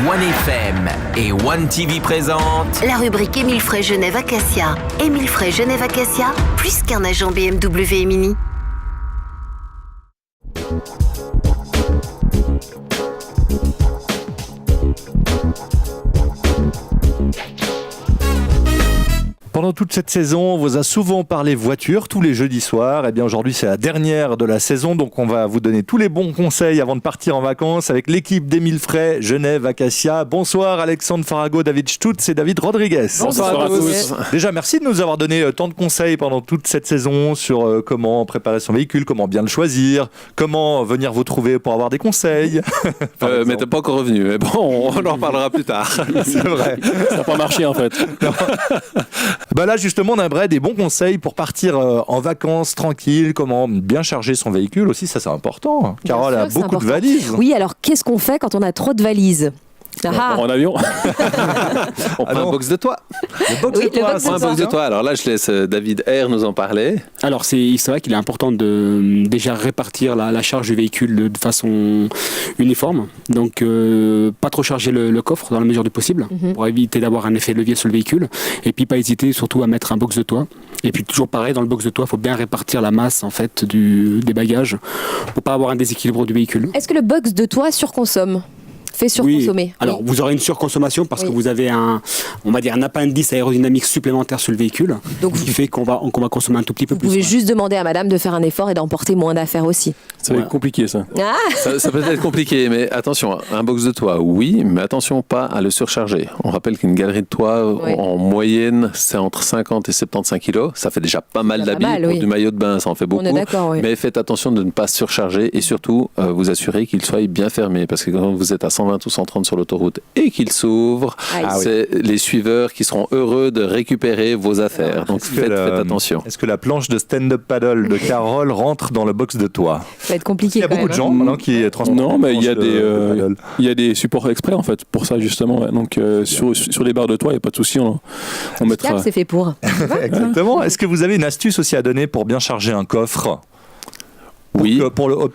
OneFM et One TV présentent la rubrique Émile Frey Genève Acacia. Émile Frey Genève Acacia, plus qu'un agent BMW et Mini. Pendant toute cette saison, on vous a souvent parlé voiture tous les jeudis soirs. Et bien aujourd'hui, c'est la dernière de la saison, donc on va vous donner tous les bons conseils avant de partir en vacances avec l'équipe d'Émile Frey, Genève, Acacia. Bonsoir Alexandre Farago, David Stutz et David Rodriguez. Bonsoir à tous. Déjà, merci de nous avoir donné tant de conseils pendant toute cette saison sur comment préparer son véhicule, comment bien le choisir, comment venir vous trouver pour avoir des conseils. Mais t'es pas encore revenu. Mais bon, on en parlera plus tard. C'est vrai. Ça n'a pas marché en fait. Bah là justement on aimerait des bons conseils pour partir en vacances tranquille, comment bien charger son véhicule aussi, ça c'est important. Carole a beaucoup de valises. Oui, alors qu'est-ce qu'on fait quand on a trop de valises ? En avion. On prend un box de toit. Le box de toit, Un box de toit. Alors là, je laisse David R nous en parler. Alors c'est vrai qu'il est important de déjà répartir la charge du véhicule de façon uniforme. Donc pas trop charger le coffre dans la mesure du possible pour éviter d'avoir un effet de levier sur le véhicule. Et puis pas hésiter surtout à mettre un box de toit. Et puis toujours pareil, dans le box de toit, il faut bien répartir la masse en fait des bagages pour pas avoir un déséquilibre du véhicule. Est-ce que le box de toit surconsomme ? Fait surconsommer. Oui. Alors vous aurez une surconsommation parce que vous avez un appendice aérodynamique supplémentaire sur le véhicule, donc qui fait qu'on va consommer un tout petit peu plus. Vous pouvez juste demander à madame de faire un effort et d'emporter moins d'affaires aussi. Ça va être compliqué ça. Ah Ça peut être compliqué, mais attention, un box de toit, oui, mais attention pas à le surcharger. On rappelle qu'une galerie de toit, en moyenne, c'est entre 50 et 75 kilos. Ça fait déjà pas mal d'habits. Pour du maillot de bain, ça en fait beaucoup. On est d'accord, oui. Mais faites attention de ne pas surcharger et surtout vous assurer qu'il soit bien fermé, parce que quand vous êtes à 120 ou 130 sur l'autoroute et qu'il s'ouvre, c'est les suiveurs qui seront heureux de récupérer vos affaires. Donc faites attention. Est-ce que la planche de stand-up paddle de Carole rentre dans le box de toit ? Ça va être compliqué. Il y a beaucoup de gens maintenant qui transportent. Non, mais il y a des supports exprès en fait pour ça justement. Ouais. Donc sur les barres de toit, il n'y a pas de souci. On mettra. C'est fait pour. Exactement. Est-ce que vous avez une astuce aussi à donner pour bien charger un coffre ? Oui. Pour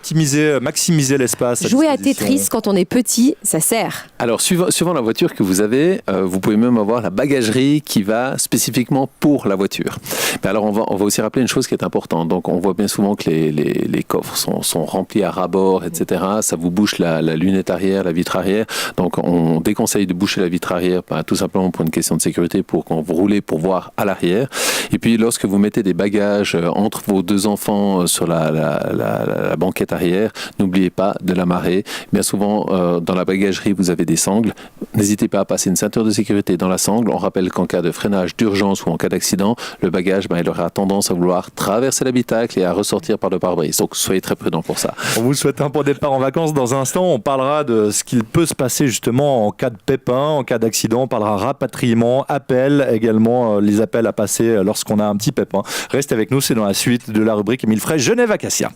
maximiser l'espace. Jouer à Tetris quand on est petit, ça sert. Alors, suivant la voiture que vous avez, vous pouvez même avoir la bagagerie qui va spécifiquement pour la voiture. Mais alors, on va aussi rappeler une chose qui est importante. Donc, on voit bien souvent que les coffres sont remplis à ras-bord, etc. Ça vous bouche la lunette arrière, la vitre arrière. Donc, on déconseille de boucher la vitre arrière, tout simplement pour une question de sécurité, pour quand vous roulez, pour voir à l'arrière. Et puis, lorsque vous mettez des bagages entre vos deux enfants sur la banquette arrière, n'oubliez pas de l'amarrer. Bien souvent, dans la bagagerie, vous avez des sangles. N'hésitez pas à passer une ceinture de sécurité dans la sangle. On rappelle qu'en cas de freinage d'urgence ou en cas d'accident, le bagage, il aura tendance à vouloir traverser l'habitacle et à ressortir par le pare-brise. Donc, soyez très prudents pour ça. On vous souhaite un bon départ en vacances. Dans un instant, on parlera de ce qu'il peut se passer justement en cas de pépin, en cas d'accident. On parlera rapatriement, appel, également les appels à passer lorsqu'on a un petit pépin. Restez avec nous, c'est dans la suite de la rubrique Émile Frey Genève Acacia.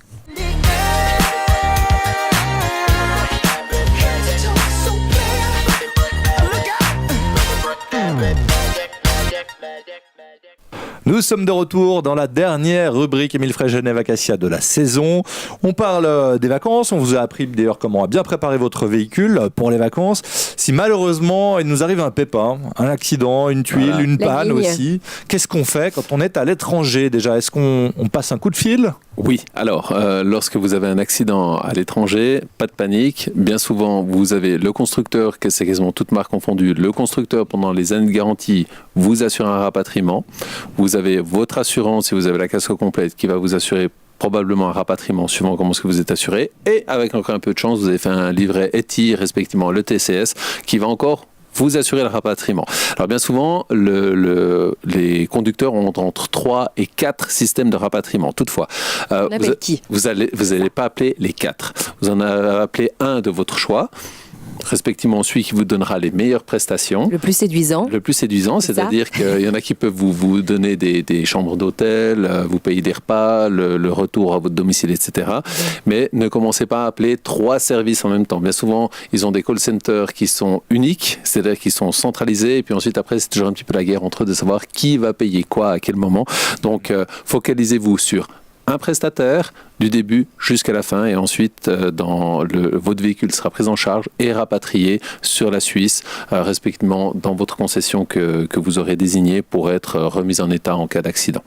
Nous sommes de retour dans la dernière rubrique Émile Frey Genève Acacia de la saison. On parle des vacances. On vous a appris d'ailleurs comment bien préparer votre véhicule pour les vacances. Si malheureusement il nous arrive un pépin, un accident, une tuile, une panne aussi, qu'est-ce qu'on fait quand on est à l'étranger déjà ? Est-ce qu'on passe un coup de fil ? Oui, alors lorsque vous avez un accident à l'étranger, pas de panique. Bien souvent, vous avez le constructeur, que c'est quasiment toute marque confondue, le constructeur pendant les années de garantie vous assure un rapatriement. Vous avez votre assurance, si vous avez la casque complète, qui va vous assurer probablement un rapatriement suivant comment est-ce que vous êtes assuré. Et avec encore un peu de chance, vous avez fait un livret ETI, respectivement le TCS, qui va encore vous assurer le rapatriement. Alors bien souvent, les conducteurs ont entre 3 et 4 systèmes de rapatriement. Toutefois, vous n'allez pas appeler les 4. Vous en allez appeler un de votre choix, respectivement celui qui vous donnera les meilleures prestations. Le plus séduisant. Le plus séduisant, c'est-à-dire qu'il y en a qui peuvent vous donner des chambres d'hôtel, vous payer des repas, le retour à votre domicile, etc. Mais ne commencez pas à appeler 3 services en même temps. Bien souvent, ils ont des call centers qui sont uniques, c'est-à-dire qui sont centralisés, et puis ensuite, après, c'est toujours un petit peu la guerre entre eux de savoir qui va payer quoi à quel moment. Donc, focalisez-vous sur un prestataire du début jusqu'à la fin et ensuite votre véhicule sera pris en charge et rapatrié sur la Suisse, respectivement dans votre concession que vous aurez désignée pour être remise en état en cas d'accident.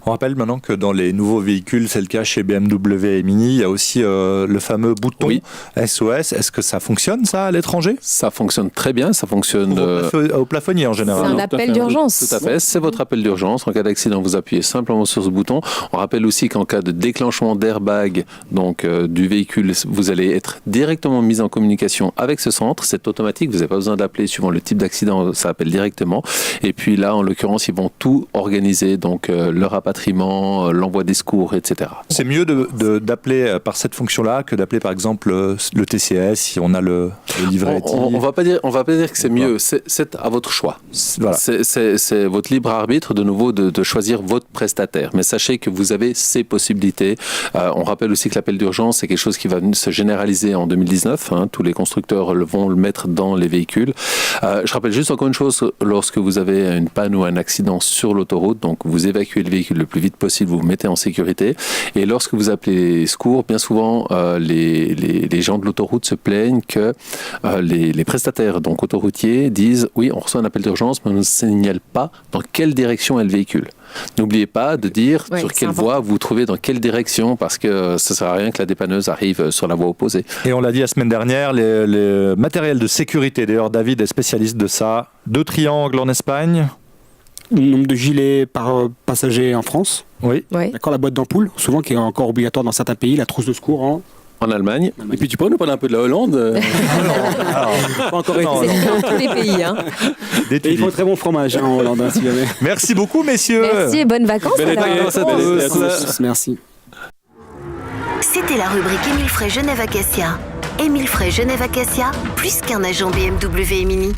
On rappelle maintenant que dans les nouveaux véhicules, c'est le cas chez BMW et Mini, il y a aussi le fameux bouton SOS. Est-ce que ça fonctionne, ça, à l'étranger ? Ça fonctionne très bien, ça fonctionne... Au plafonnier, en général. C'est un appel d'urgence. Tout à fait, c'est votre appel d'urgence. En cas d'accident, vous appuyez simplement sur ce bouton. On rappelle aussi qu'en cas de déclenchement d'airbag du véhicule, vous allez être directement mis en communication avec ce centre. C'est automatique, vous n'avez pas besoin d'appeler suivant le type d'accident, ça appelle directement. Et puis là, en l'occurrence, ils vont tout organiser, donc le rapatriement, l'envoi des secours, etc. C'est mieux d'appeler par cette fonction-là que d'appeler par exemple le TCS si on a le livret. On va pas dire que c'est mieux, c'est à votre choix. Voilà. C'est votre libre arbitre de nouveau de choisir votre prestataire. Mais sachez que vous avez ces possibilités. On rappelle aussi que l'appel d'urgence, c'est quelque chose qui va se généraliser en 2019. Tous les constructeurs vont le mettre dans les véhicules. Je rappelle juste encore une chose, lorsque vous avez une panne ou un accident sur l'autoroute, donc vous évacuez le véhicule le plus vite possible, vous vous mettez en sécurité. Et lorsque vous appelez les secours, bien souvent, les gens de l'autoroute se plaignent que les prestataires, donc autoroutiers, disent « Oui, on reçoit un appel d'urgence, mais on ne signale pas dans quelle direction est le véhicule. » N'oubliez pas de dire sur quelle voie vous vous trouvez, dans quelle direction, parce que ça ne sert à rien que la dépanneuse arrive sur la voie opposée. Et on l'a dit la semaine dernière, les matériels de sécurité, d'ailleurs David est spécialiste de ça, 2 triangles en Espagne. Le nombre de gilets par passager en France. Oui. D'accord, la boîte d'ampoule, souvent qui est encore obligatoire dans certains pays, la trousse de secours en Allemagne. Et puis tu pourrais nous parler un peu de la Hollande pas encore été. C'est dans tous les pays. Hein. Et ils font un très bon fromage en Hollande, si jamais. Merci beaucoup, messieurs. Merci et bonnes vacances. Merci. C'était la rubrique Émile Frey Genève Acacia. Émile Frey Genève Acacia, plus qu'un agent BMW et Mini.